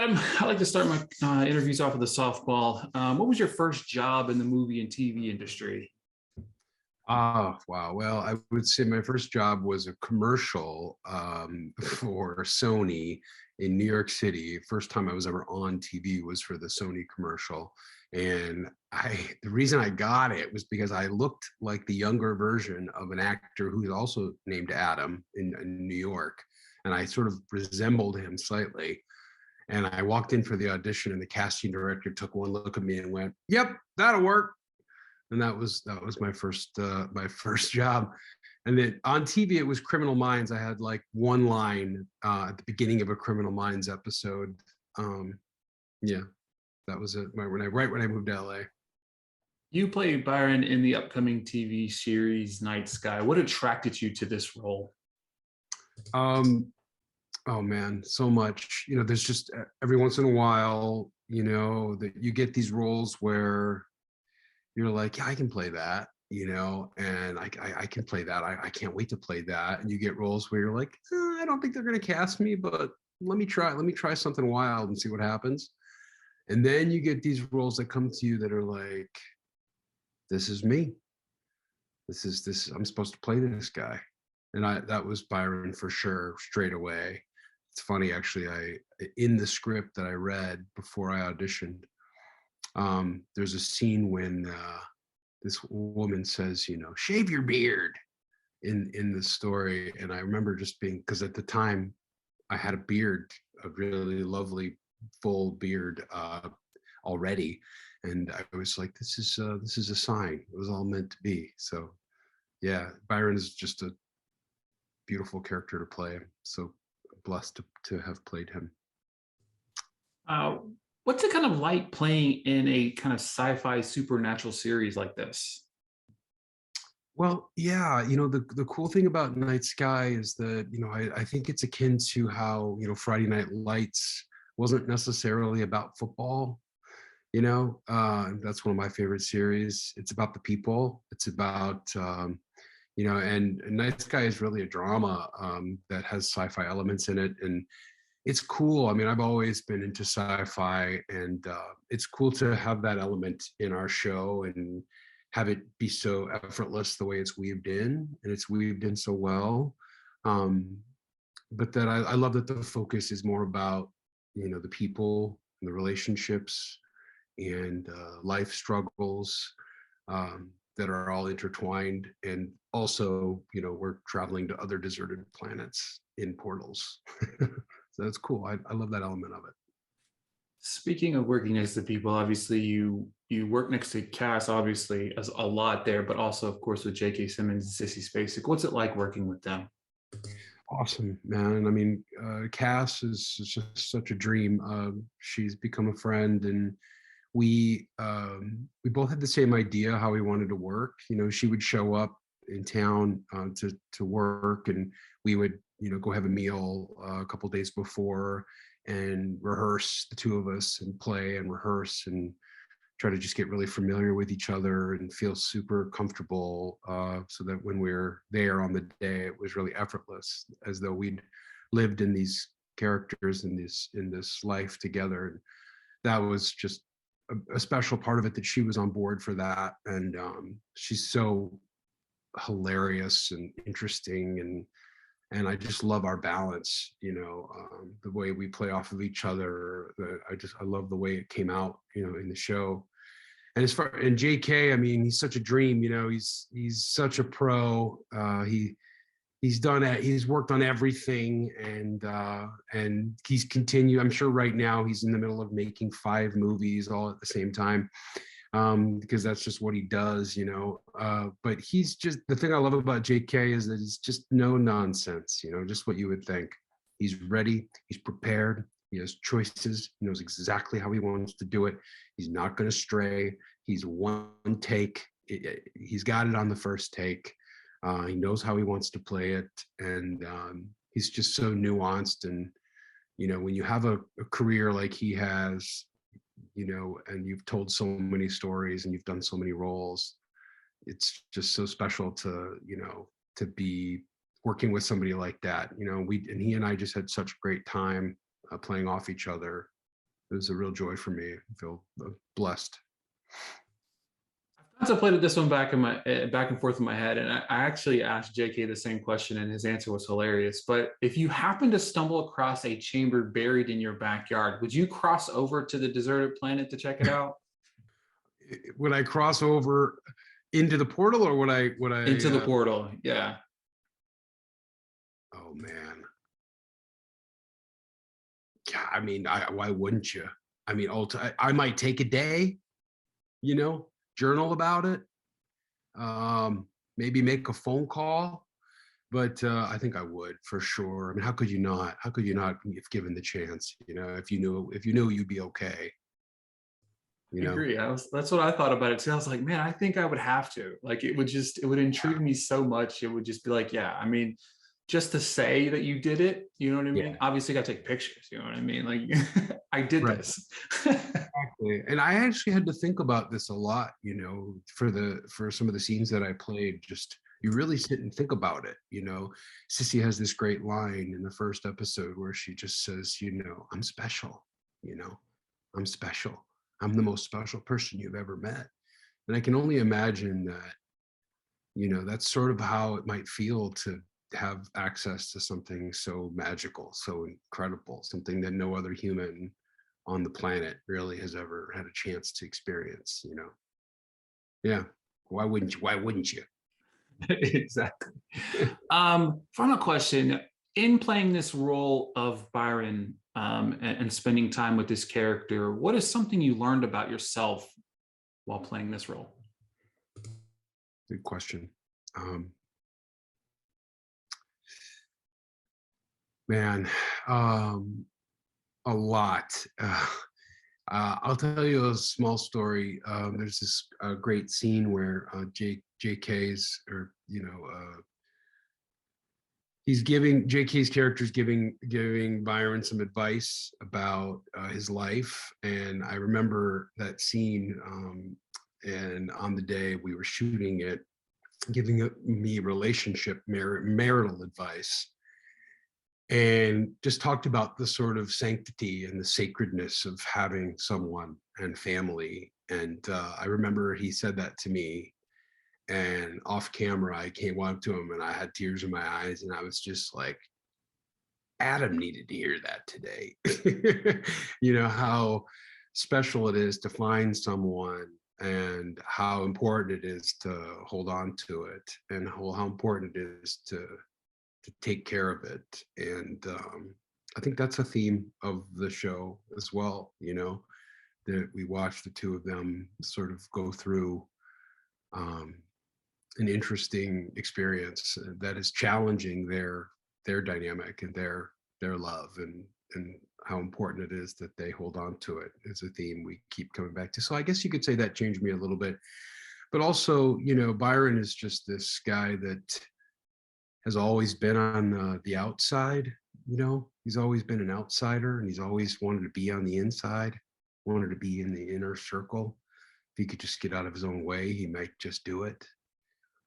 Adam, I like to start my interviews off with a softball. What was your first job in the movie and TV industry? Oh, wow. Well, I would say my first job was a commercial for Sony in New York City. First time I was ever on TV was for the Sony commercial. And the reason I got it was because I looked like the younger version of an actor who's also named Adam in New York. And I sort of resembled him slightly. And I walked in for the audition, and the casting director took one look at me and went, "Yep, that'll work." And that was my first job. And then on TV it was Criminal Minds. I had like one line at the beginning of a Criminal Minds episode. um yeah, that was it. When I moved to LA. You play Byron in the upcoming TV series Night Sky. What attracted you to this role? um oh man, so much. There's just every once in a while, that you get these roles where you're like, yeah, I can play that, and I can play that. I can't wait to play that. And you get roles where you're like, I don't think they're going to cast me, but let me try something wild and see what happens. And then you get these roles that come to you that are like, this is me. This, I'm supposed to play this guy. And that was Byron for sure, straight away. It's funny, actually, in the script that I read before I auditioned, there's a scene when this woman says, shave your beard in the story. And I remember just being, because at the time I had a beard, a really lovely full beard already. And I was like, this is a sign. It was all meant to be. So yeah, Byron is just a beautiful character to play. I'm so blessed to have played him. Uh, what's it kind of like playing in a kind of sci-fi supernatural series like this? Well, yeah, the cool thing about Night Sky is that, I think it's akin to how, Friday Night Lights wasn't necessarily about football. That's one of my favorite series. It's about the people. It's about, and Night Sky is really a drama that has sci-fi elements in it. And it's cool. I mean, I've always been into sci-fi, and it's cool to have that element in our show and have it be so effortless the way it's weaved in, and it's weaved in so well. But that I love that the focus is more about, the people and the relationships and life struggles that are all intertwined. And also, we're traveling to other deserted planets in portals. So that's cool. I love that element of it. Speaking of working next to people, obviously you work next to Cass, obviously as a lot there, but also of course with JK Simmons and Sissy Spacek. What's it like working with them? Awesome, man. I mean, Cass is just such a dream. She's become a friend, and we both had the same idea how we wanted to work. She would show up in town to work, and we would go have a meal a couple days before and rehearse, the two of us, and play and rehearse and try to just get really familiar with each other and feel super comfortable, so that when we're there on the day, it was really effortless, as though we'd lived in these characters in this life together. And that was just a special part of it, that she was on board for that. And she's so hilarious and interesting, and I just love our balance, the way we play off of each other. I love the way it came out, in the show. And JK, I mean, he's such a dream. He's such a pro. He's worked on everything, and he's continued. I'm sure right now he's in the middle of making 5 movies all at the same time, because that's just what he does. But he's just, the thing I love about JK is that he's just no nonsense. Just what you would think. He's ready. He's prepared. He has choices. He knows exactly how he wants to do it. He's not going to stray. He's one take. He's got it on the first take. He knows how he wants to play it, and he's just so nuanced. And when you have a career like he has, and you've told so many stories and you've done so many roles, it's just so special to be working with somebody like that. He and I just had such a great time playing off each other. it was a real joy for me. I feel blessed. As I played this one back in my back and forth in my head, and I actually asked JK the same question, and his answer was hilarious. But if you happen to stumble across a chamber buried in your backyard, would you cross over to the deserted planet to check it out? Would I cross over into the portal, or would I Into the portal, yeah. oh man. Yeah, I mean, why wouldn't you? I mean, I might take a day, journal about it, maybe make a phone call, but I think I would for sure. I mean, how could you not? How could you not if given the chance? If you knew you'd be okay. I agree. That's what I thought about it too. I was like, man, I think I would have to. Like it would intrigue me so much. It would just be like, yeah, I mean, just to say that you did it, you know what I Yeah, mean? Obviously got to take pictures, you know what I mean? Like I did right. this. Exactly. And I actually had to think about this a lot, for some of the scenes that I played. Just you really sit and think about it. Sissy has this great line in the first episode where she just says, I'm special, you know, I'm special. I'm the most special person you've ever met. And I can only imagine that, that's sort of how it might feel to have access to something so magical, so incredible, something that no other human on the planet really has ever had a chance to experience. Yeah. Why wouldn't you? Exactly. Final question. In playing this role of Byron, and spending time with this character, what is something you learned about yourself while playing this role? Good question. Man, a lot. I'll tell you a small story. There's this great scene where JK's, or he's giving JK's character's giving Byron some advice about his life, and I remember that scene. And on the day we were shooting it, giving me relationship marital advice, and just talked about the sort of sanctity and the sacredness of having someone and family. And I remember he said that to me, and off camera I came up to him and I had tears in my eyes, and I was just like, Adam needed to hear that today. How special it is to find someone, and how important it is to hold on to it, and how important it is to take care of it. And I think that's a theme of the show as well, that we watch the two of them sort of go through an interesting experience that is challenging their dynamic and their love, and how important it is that they hold on to it is a theme we keep coming back to. So I guess you could say that changed me a little bit. But also, Byron is just this guy that has always been on the outside. He's always been an outsider, and he's always wanted to be on the inside, wanted to be in the inner circle. If he could just get out of his own way, he might just do it.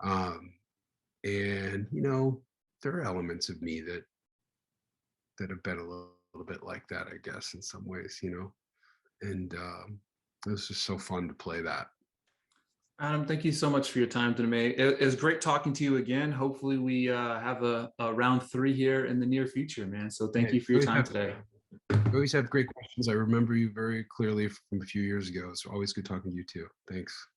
And there are elements of me that have been a little bit like that, I guess, in some ways. And it was just so fun to play that. Adam, thank you so much for your time today. It was great talking to you again. Hopefully we have a round 3 here in the near future, man. So thank you for your time today. You always have great questions. I remember you very clearly from a few years ago. It's always good talking to you too. Thanks.